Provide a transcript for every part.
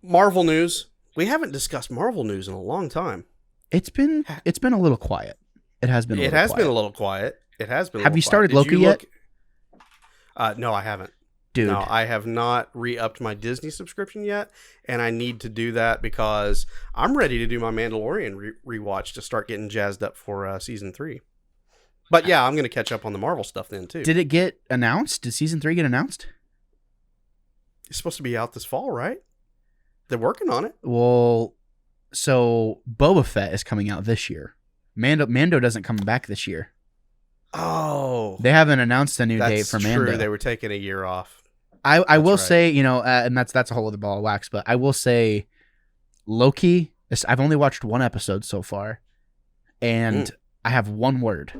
Marvel news. We haven't discussed Marvel news in a long time. It's been a little quiet. It has been. It has been a little quiet. It has been. Have you started Loki yet? No, I haven't. Dude. No, I have not re-upped my Disney subscription yet, and I need to do that because I'm ready to do my Mandalorian rewatch to start getting jazzed up for season 3. But yeah, I'm going to catch up on the Marvel stuff then too. Did it get announced? Did season 3 get announced? It's supposed to be out this fall, right? They're working on it. Well, so Boba Fett is coming out this year. Mando doesn't come back this year. Oh, they haven't announced a new date for Mando. True. They were taking a year off. I will say, and that's a whole other ball of wax, but I will say Loki, I've only watched one episode so far, and I have one word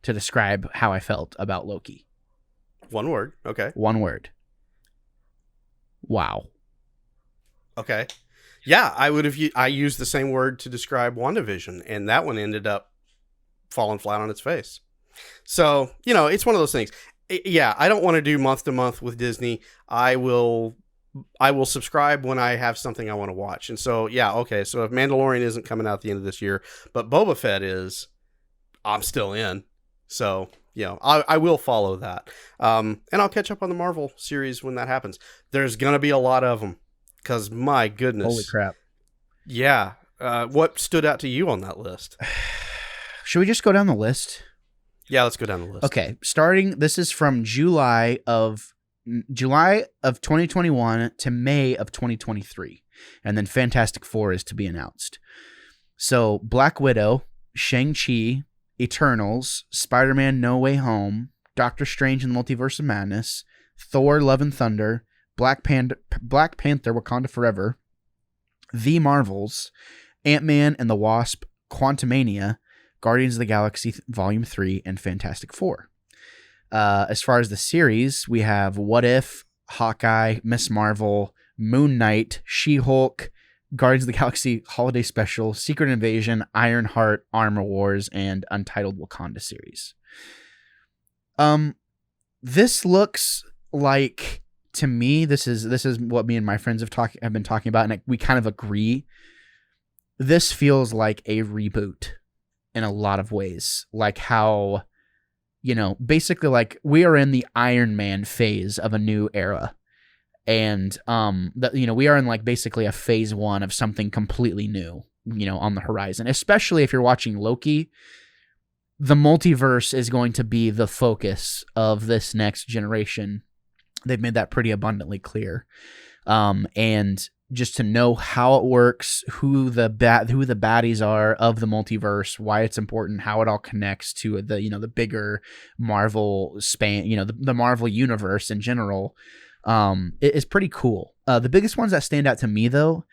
to describe how I felt about Loki. One word. Okay. One word. Wow. Okay. Yeah, I used the same word to describe WandaVision, and that one ended up falling flat on its face. So, it's one of those things. Yeah, I don't want to do month to month with Disney. I will subscribe when I have something I want to watch. And so, yeah, okay. So if Mandalorian isn't coming out at the end of this year, but Boba Fett is, I'm still in. So, I will follow that. And I'll catch up on the Marvel series when that happens. There's going to be a lot of them because my goodness. Holy crap. Yeah. What stood out to you on that list? Should we just go down the list? Yeah, let's go down the list. Okay, this is from July of 2021 to May of 2023. And then Fantastic Four is to be announced. So Black Widow, Shang-Chi, Eternals, Spider-Man No Way Home, Doctor Strange and the Multiverse of Madness, Thor Love and Thunder, Black Panther Wakanda Forever, The Marvels, Ant-Man and the Wasp, Quantumania, Guardians of the Galaxy Volume 3, and Fantastic Four. As far as the series, we have What If, Hawkeye, Miss Marvel, Moon Knight, She-Hulk, Guardians of the Galaxy Holiday Special, Secret Invasion, Ironheart, Armor Wars, and Untitled Wakanda series. This looks like, to me, this is what me and my friends have been talking about, and we kind of agree. This feels like a reboot in a lot of ways, like how, basically like we are in the Iron Man phase of a new era. And, we are in like basically a phase 1 of something completely new, on the horizon, especially if you're watching Loki. The multiverse is going to be the focus of this next generation. They've made that pretty abundantly clear. And just to know how it works, who the baddies are of the multiverse, why it's important, how it all connects to the bigger Marvel span, the Marvel universe in general, it is pretty cool. The biggest ones that stand out to me though,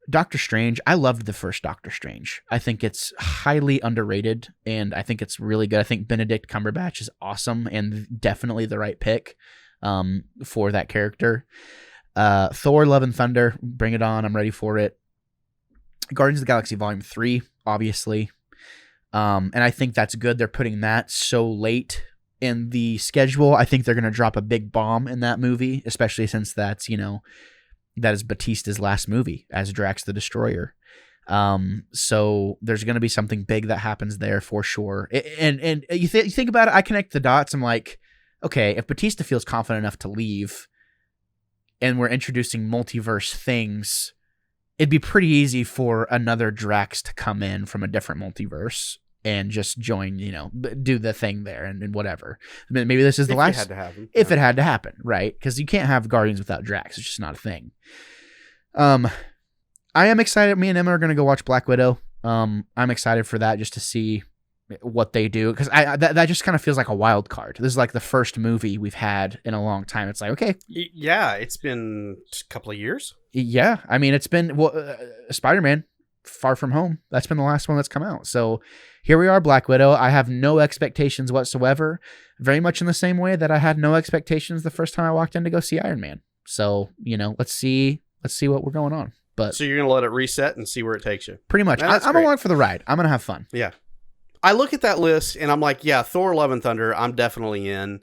Doctor Strange. I loved the first Doctor Strange. I think it's highly underrated, and I think it's really good. I think Benedict Cumberbatch is awesome and definitely the right pick for that character. Thor Love and Thunder, bring it on. I'm ready for it. Guardians of the Galaxy Volume 3, obviously. And I think that's good. They're putting that so late in the schedule. I think they're going to drop a big bomb in that movie, especially since that's, that is Batista's last movie as Drax the Destroyer. So there's going to be something big that happens there for sure. And you think about it, I connect the dots. I'm like, okay, if Batista feels confident enough to leave, and we're introducing multiverse things, it'd be pretty easy for another Drax to come in from a different multiverse and just join, do the thing there and whatever. Maybe this is the last. If it had to happen, right? Because you can't have Guardians without Drax. It's just not a thing. I am excited. Me and Emma are going to go watch Black Widow. I'm excited for that just to see what they do, because that just kind of feels like a wild card. This is like the first movie we've had in a long time. It's like, okay, yeah, it's been a couple of years. Yeah, I mean, it's been Spider-Man Far From Home. That's been the last one that's come out. So here we are, Black Widow. I have no expectations whatsoever. Very much in the same way that I had no expectations the first time I walked in to go see Iron Man. So let's see what we're going on. But so you're gonna let it reset and see where it takes you. Pretty much. I'm along for the ride. I'm gonna have fun. Yeah. I look at that list and I'm like, yeah, Thor Love and Thunder, I'm definitely in.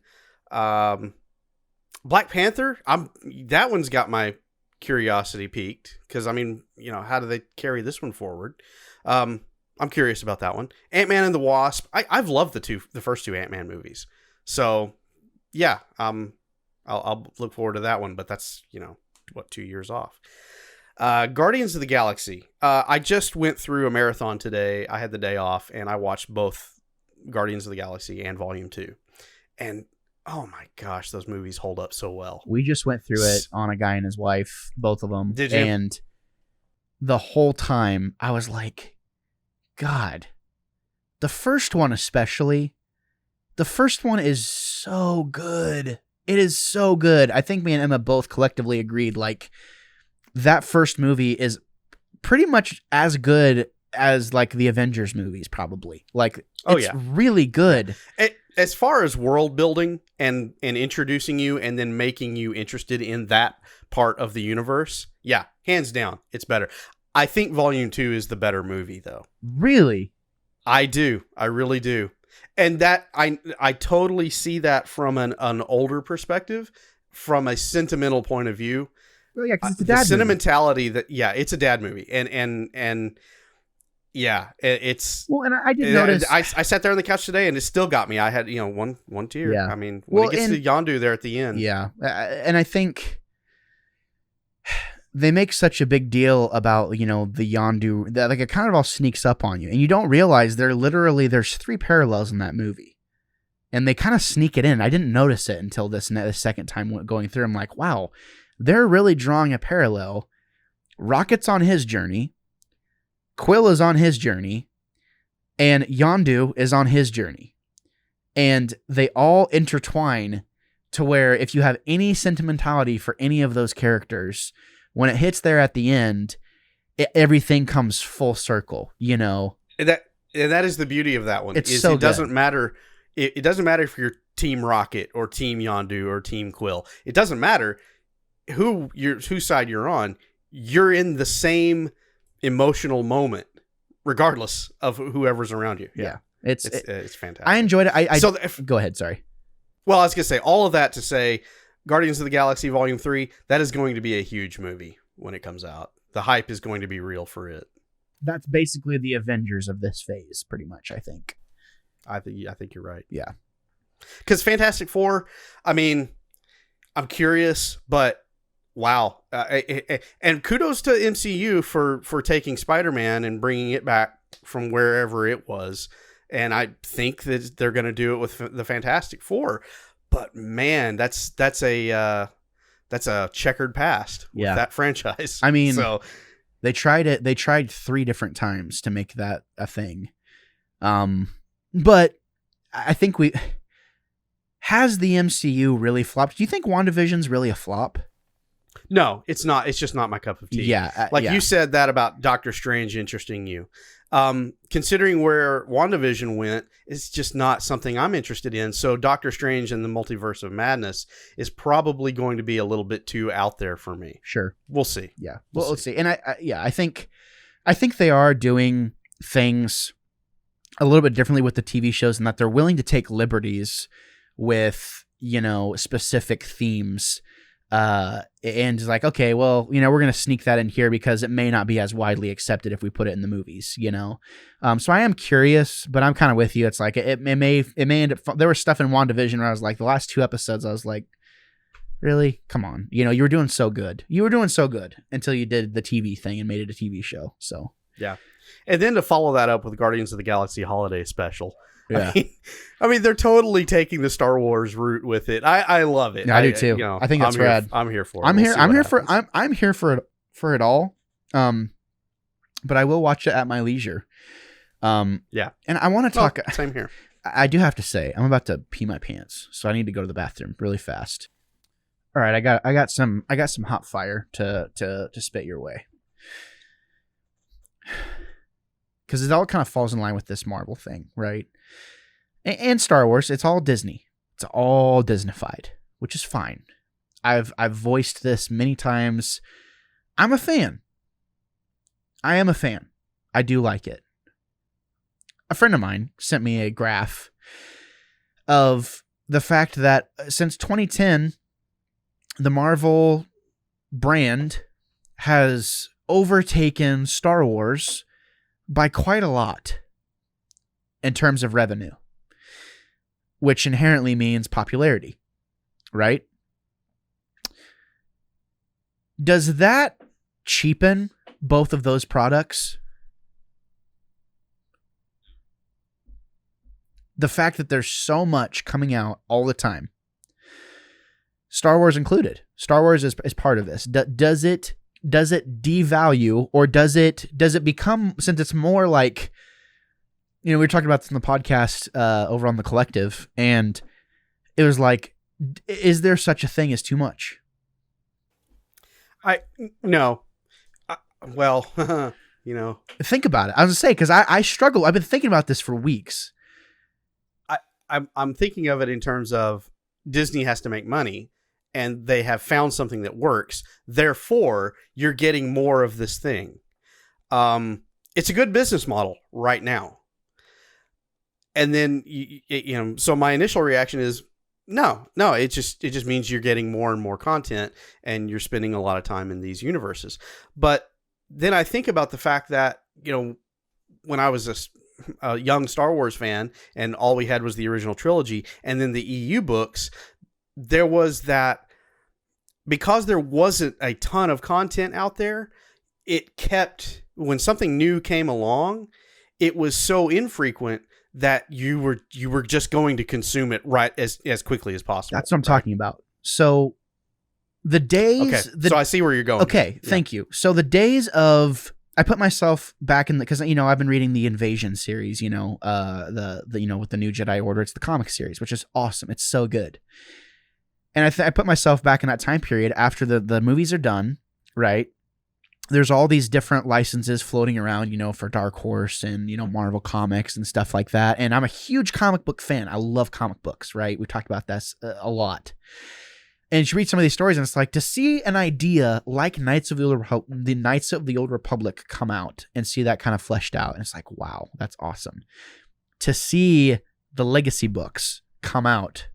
Black Panther, that one's got my curiosity piqued because I mean, how do they carry this one forward? I'm curious about that one. Ant-Man and the Wasp. I've loved the first two Ant-Man movies. So yeah, I'll look forward to that one. But that's 2 years off. Guardians of the Galaxy. I just went through a marathon today. I had the day off, and I watched both Guardians of the Galaxy and Volume 2. And oh my gosh, those movies hold up so well. We just went through it on A Guy and His Wife, both of them. Did you? And the whole time, I was like, God, the first one especially, the first one is so good. It is so good. I think me and Emma both collectively agreed, like, that first movie is pretty much as good as, like, the Avengers movies, probably. Like, it's really good. As far as world building and introducing you and then making you interested in that part of the universe, yeah, hands down, it's better. I think Volume 2 is the better movie, though. Really? I do. I really do. And that I totally see that from an older perspective, from a sentimental point of view. Well, yeah, because it's a dad movie. Sentimentality it's a dad movie. And yeah, it's... Well, and I did notice... I sat there on the couch today, and it still got me. I had, one tear. Yeah. I mean, when it gets to Yondu there at the end. Yeah. And I think... they make such a big deal about, the Yondu, that like it kind of all sneaks up on you. And you don't realize there's 3 parallels in that movie. And they kind of sneak it in. I didn't notice it until the second time going through. I'm like, wow, they're really drawing a parallel. Rocket's on his journey. Quill is on his journey. And Yondu is on his journey. And they all intertwine to where if you have any sentimentality for any of those characters... when it hits there at the end, everything comes full circle, And that is the beauty of that one. It's so it doesn't matter. It doesn't matter if you're Team Rocket or Team Yondu or Team Quill. It doesn't matter whose side you're on. You're in the same emotional moment, regardless of whoever's around you. Yeah. It's fantastic. I enjoyed it. Go ahead. Sorry. Well, I was going to say all of that to say Guardians of the Galaxy Volume 3, that is going to be a huge movie when it comes out. The hype is going to be real for it. That's basically the Avengers of this phase, pretty much, I think. I think you're right. Yeah. Because Fantastic Four, I mean, I'm curious, but wow. And kudos to MCU for taking Spider-Man and bringing it back from wherever it was. And I think that they're going to do it with the Fantastic Four. But man, that's a checkered past with that franchise. I mean, so they tried it. They tried 3 different times to make that a thing. But I think has the MCU really flopped? Do you think WandaVision's really a flop? No, it's not. It's just not my cup of tea. Yeah. You said that about Doctor Strange interesting you. Considering where WandaVision went, it's just not something I'm interested in. So Doctor Strange and the Multiverse of Madness is probably going to be a little bit too out there for me. Sure. We'll see. Yeah. Well, let's see. And I think they are doing things a little bit differently with the TV shows in that they're willing to take liberties with, specific themes. And it's like, okay, well, we're going to sneak that in here because it may not be as widely accepted if we put it in the movies, So I am curious, but I'm kind of with you. It's like, it may end up, there was stuff in WandaVision where I was like, the last 2 episodes, I was like, really? Come on. You were doing so good. You were doing so good until you did the TV thing and made it a TV show. So yeah. And then to follow that up with Guardians of the Galaxy Holiday Special. Yeah. I mean, they're totally taking the Star Wars route with it. I love it. Yeah, I do too. I think that's rad. I'm here for it. I'm here for it all. But I will watch it at my leisure. Yeah. And I want to talk. Same here. I do have to say, I'm about to pee my pants, so I need to go to the bathroom really fast. All right, I got some hot fire to spit your way. Because it all kind of falls in line with this Marvel thing, right? And Star Wars, it's all Disney. It's all Disneyfied, which is fine. I've voiced this many times. I'm a fan. I am a fan. I do like it. A friend of mine sent me a graph of the fact that since 2010, the Marvel brand, has overtaken Star Wars by quite a lot in terms of revenue, which inherently means popularity, right? Does that cheapen both of those products? The fact that there's so much coming out all the time, Star Wars included. Star Wars is part of this. Does it devalue, or does it become, since it's more like, we were talking about this in the podcast over on the Collective, and it was like, is there such a thing as too much? No. Well, Think about it. I was gonna say, because I struggle. I've been thinking about this for weeks. I'm thinking of it in terms of Disney has to make money, and they have found something that works. Therefore, you're getting more of this thing. It's a good business model right now. And then, so my initial reaction is, no, it just means you're getting more and more content, and you're spending a lot of time in these universes. But then I think about the fact that, when I was a young Star Wars fan and all we had was the original trilogy and then the EU books, there was that, because there wasn't a ton of content out there, it kept, when something new came along, it was so infrequent that you were just going to consume it right as quickly as possible. That's what I'm talking about. So the days... Okay, so I see where you're going. Okay, thank you. So the days of... I put myself back in because I've been reading the Invasion series, the with the New Jedi Order. It's the comic series, which is awesome. It's so good. And I put myself back in that time period after the movies are done, right? There's all these different licenses floating around, for Dark Horse and, Marvel Comics and stuff like that. And I'm a huge comic book fan. I love comic books, right? We talked about this a lot. And you read some of these stories, and it's like, to see an idea like the Knights of the Old Republic come out and see that kind of fleshed out. And it's like, wow, that's awesome. To see the legacy books come out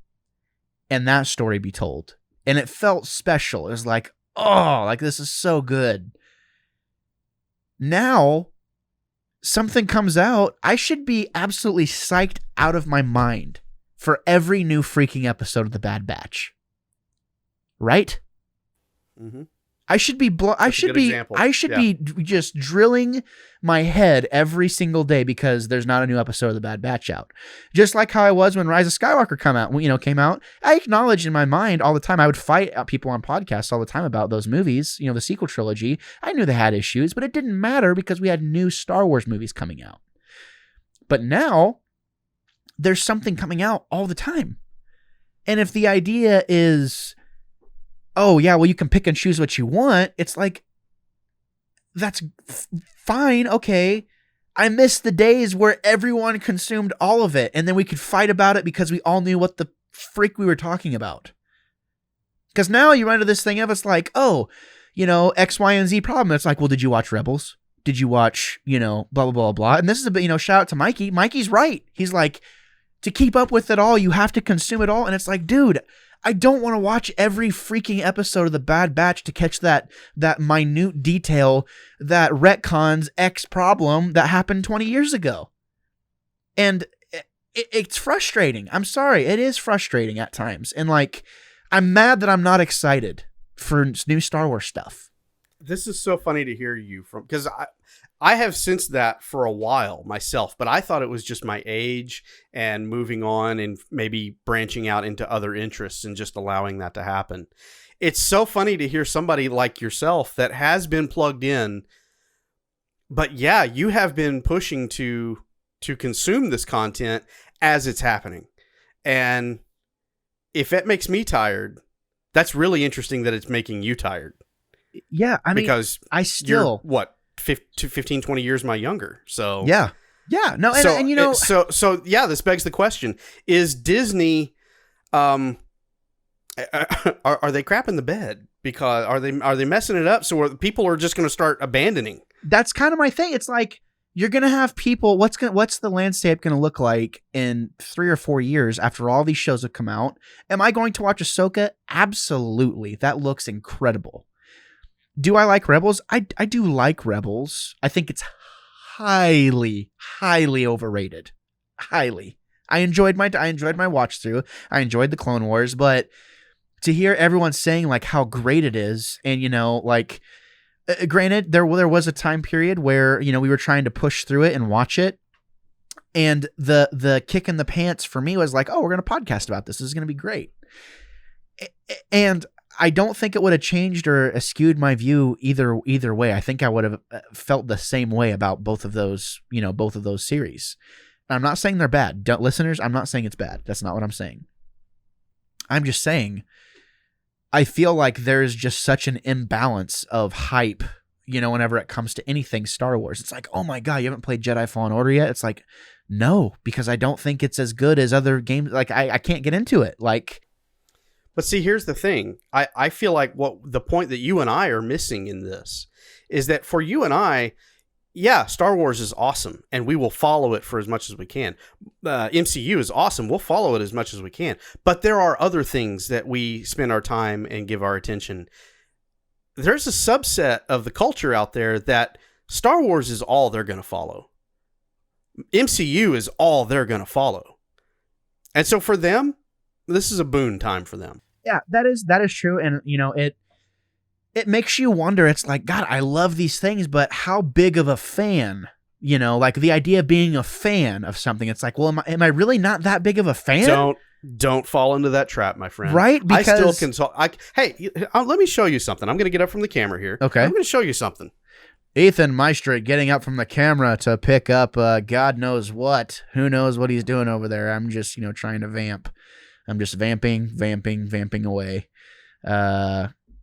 and that story be told. And it felt special. It was like, oh, like this is so good. Now, something comes out, I should be absolutely psyched out of my mind for every new freaking episode of The Bad Batch. Right? Mm-hmm. I should be just drilling my head every single day because there's not a new episode of The Bad Batch out. Just like how I was when Rise of Skywalker came out. I acknowledged in my mind all the time. I would fight people on podcasts all the time about those movies, the sequel trilogy. I knew they had issues, but it didn't matter because we had new Star Wars movies coming out. But now there's something coming out all the time. And if the idea is, oh, yeah, well, you can pick and choose what you want. It's like, that's fine. Okay. I miss the days where everyone consumed all of it. And then we could fight about it because we all knew what the freak we were talking about. Because now you run into this thing of, it's like, oh, X, Y, and Z problem. It's like, well, did you watch Rebels? Did you watch, blah, blah, blah, blah. And this is a bit, shout out to Mikey. Mikey's right. He's like, to keep up with it all, you have to consume it all. And it's like, dude, I don't want to watch every freaking episode of The Bad Batch to catch that minute detail that retcons X problem that happened 20 years ago. And it's frustrating. I'm sorry. It is frustrating at times. And I'm mad that I'm not excited for new Star Wars stuff. This is so funny to hear you because I have sensed that for a while myself, but I thought it was just my age and moving on and maybe branching out into other interests and just allowing that to happen. It's so funny to hear somebody like yourself that has been plugged in, but yeah, you have been pushing to consume this content as it's happening. And if it makes me tired, that's really interesting that it's making you tired. Yeah, I mean, because I still... You're, what, 15, 20 years my younger. So yeah. No, and so yeah, this begs the question: is Disney, are they crapping the bed? Because are they messing it up? So people are just going to start abandoning. That's kind of my thing. It's like, you're going to have people. What's the landscape going to look like in 3 or 4 years after all these shows have come out? Am I going to watch Ahsoka? Absolutely. That looks incredible. Do I like Rebels? I do like Rebels. I think it's highly, highly overrated. Highly. I enjoyed my watch through. I enjoyed the Clone Wars, but to hear everyone saying like how great it is, and like, granted, there was a time period where we were trying to push through it and watch it, and the kick in the pants for me was like, oh, we're gonna podcast about this. This is gonna be great, and I don't think it would have changed or skewed my view either way. I think I would have felt the same way about both of those series. I'm not saying they're bad. Listeners, I'm not saying it's bad. That's not what I'm saying. I'm just saying I feel like there's just such an imbalance of hype, whenever it comes to anything Star Wars. It's like, oh my God, you haven't played Jedi Fallen Order yet? It's like, no, because I don't think it's as good as other games. Like, I can't get into it. Like, but see, here's the thing. I feel like what the point that you and I are missing in this is that for you and I, yeah, Star Wars is awesome, and we will follow it for as much as we can. MCU is awesome. We'll follow it as much as we can. But there are other things that we spend our time and give our attention. There's a subset of the culture out there that Star Wars is all they're going to follow. MCU is all they're going to follow. And so for them, this is a boon time for them. Yeah, that is true. And, it makes you wonder. It's like, God, I love these things, but how big of a fan, like the idea of being a fan of something. It's like, well, am I really not that big of a fan? Don't fall into that trap, my friend. Right? Because I still can talk. Hey, let me show you something. I'm going to get up from the camera here. Okay. I'm going to show you something. Ethan Maestro getting up from the camera to pick up God knows what. Who knows what he's doing over there. I'm just, trying to vamp. I'm just vamping away.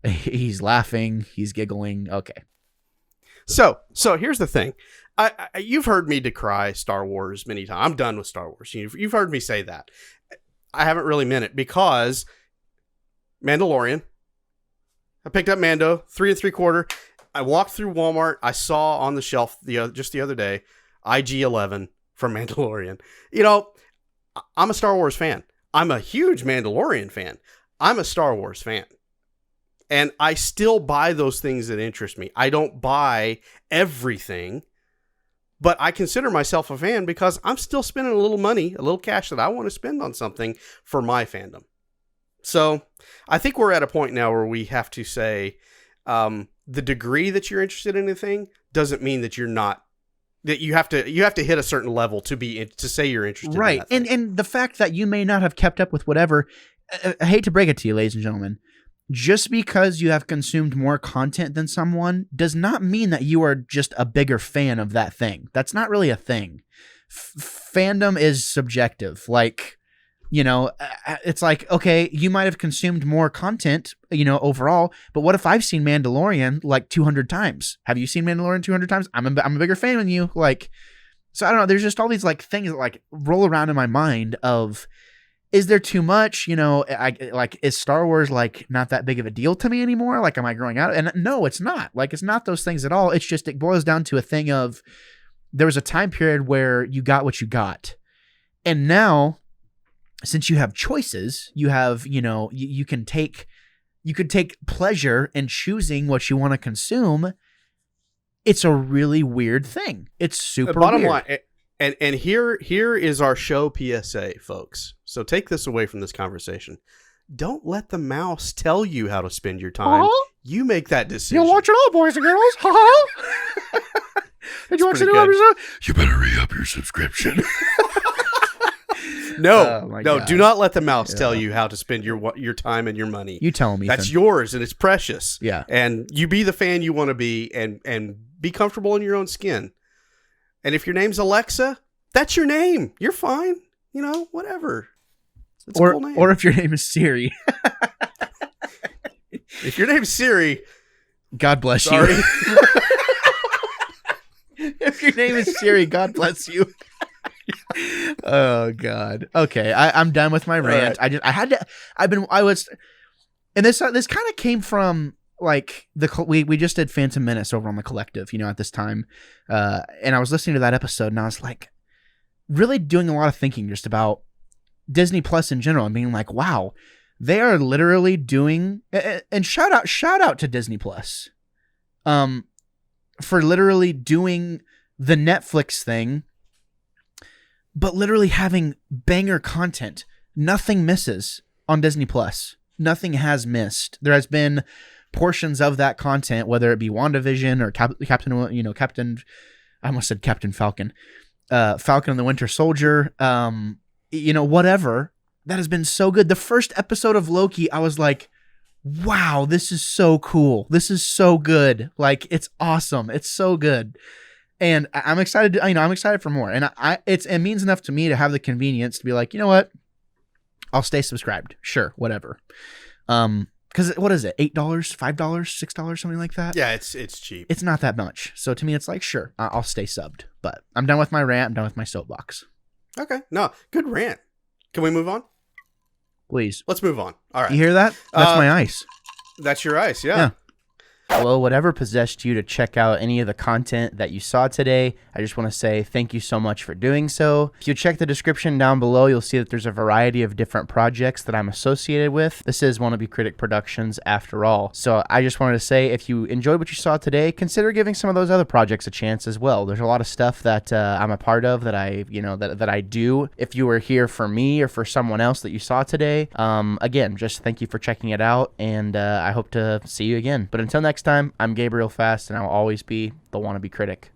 He's laughing. He's giggling. Okay. So here's the thing. You've heard me decry Star Wars many times. I'm done with Star Wars. You've heard me say that. I haven't really meant it because Mandalorian. I picked up Mando 3 3/4. I walked through Walmart. I saw on the shelf just the other day IG-11 from Mandalorian. I'm a Star Wars fan. I'm a huge Mandalorian fan. I'm a Star Wars fan. And I still buy those things that interest me. I don't buy everything, but I consider myself a fan because I'm still spending a little money, a little cash that I want to spend on something for my fandom. So I think we're at a point now where we have to say the degree that you're interested in anything doesn't mean that you're not. That you have to hit a certain level to say you're interested. Right. In that thing. And the fact that you may not have kept up with whatever, I hate to break it to you, ladies and gentlemen, just because you have consumed more content than someone does not mean that you are just a bigger fan of that thing. That's not really a thing. Fandom is subjective. Like, it's like, okay, you might have consumed more content, overall, but what if I've seen Mandalorian like 200 times? Have you seen Mandalorian 200 times? I'm a bigger fan than you. Like, so I don't know. There's just all these like things that like roll around in my mind of, is there too much? Is Star Wars like not that big of a deal to me anymore? Like, am I growing out? And no, it's not. Like, it's not those things at all. It's just, it boils down to a thing of, there was a time period where you got what you got. And now, since you have choices, you have, you can take pleasure in choosing what you want to consume. It's a really weird thing. It's super bottom weird. line, and here is our show PSA, folks. So take this away from this conversation. Don't let the mouse tell you how to spend your time. You make that decision. You'll watch it all, boys and girls. Did you watch the new episode? You better re-up your subscription. No, do not let the mouse tell you how to spend your time and your money. You tell me. That's yours and it's precious. Yeah. And you be the fan you want to be and be comfortable in your own skin. And if your name's Alexa, that's your name. You're fine. Whatever. It's a cool name. Or if your name is Siri. If your name's Siri, God bless you. If your name is Siri, God bless you. Oh God. Okay, I'm done with my rant. Right. And this kind of came from like we just did Phantom Menace over on the Collective, at this time, and I was listening to that episode and I was like, really doing a lot of thinking just about Disney Plus in general and being like, wow, they are literally doing, and shout out to Disney Plus. for literally doing the Netflix thing, but literally having banger content. Nothing misses on Disney Plus. Nothing has missed. There has been portions of that content, whether it be WandaVision or Captain, I almost said Captain Falcon, Falcon and the Winter Soldier, whatever, that has been so good. The first episode of Loki, I was like, wow, this is so cool. This is so good. Like, it's awesome. It's so good. And I'm excited. I'm excited for more. And it means enough to me to have the convenience to be like, you know what? I'll stay subscribed. Sure, whatever. Because what is it? $8, $5, $6, something like that? Yeah, it's cheap. It's not that much. So to me, it's like, sure, I'll stay subbed. But I'm done with my rant. I'm done with my soapbox. Okay. No, good rant. Can we move on? Please. Let's move on. All right. You hear that? That's my ice. That's your ice, yeah. Well, whatever possessed you to check out any of the content that you saw today, I just want to say thank you so much for doing so. If you check the description down below, you'll see that there's a variety of different projects that I'm associated with. This is Wannabe Critic Productions after all. So I just wanted to say, if you enjoyed what you saw today, consider giving some of those other projects a chance as well. There's a lot of stuff that I'm a part of that I do. If you were here for me or for someone else that you saw today, again, just thank you for checking it out, and I hope to see you again. But until next time, I'm Gabriel Fast, and I'll always be the Wannabe Critic.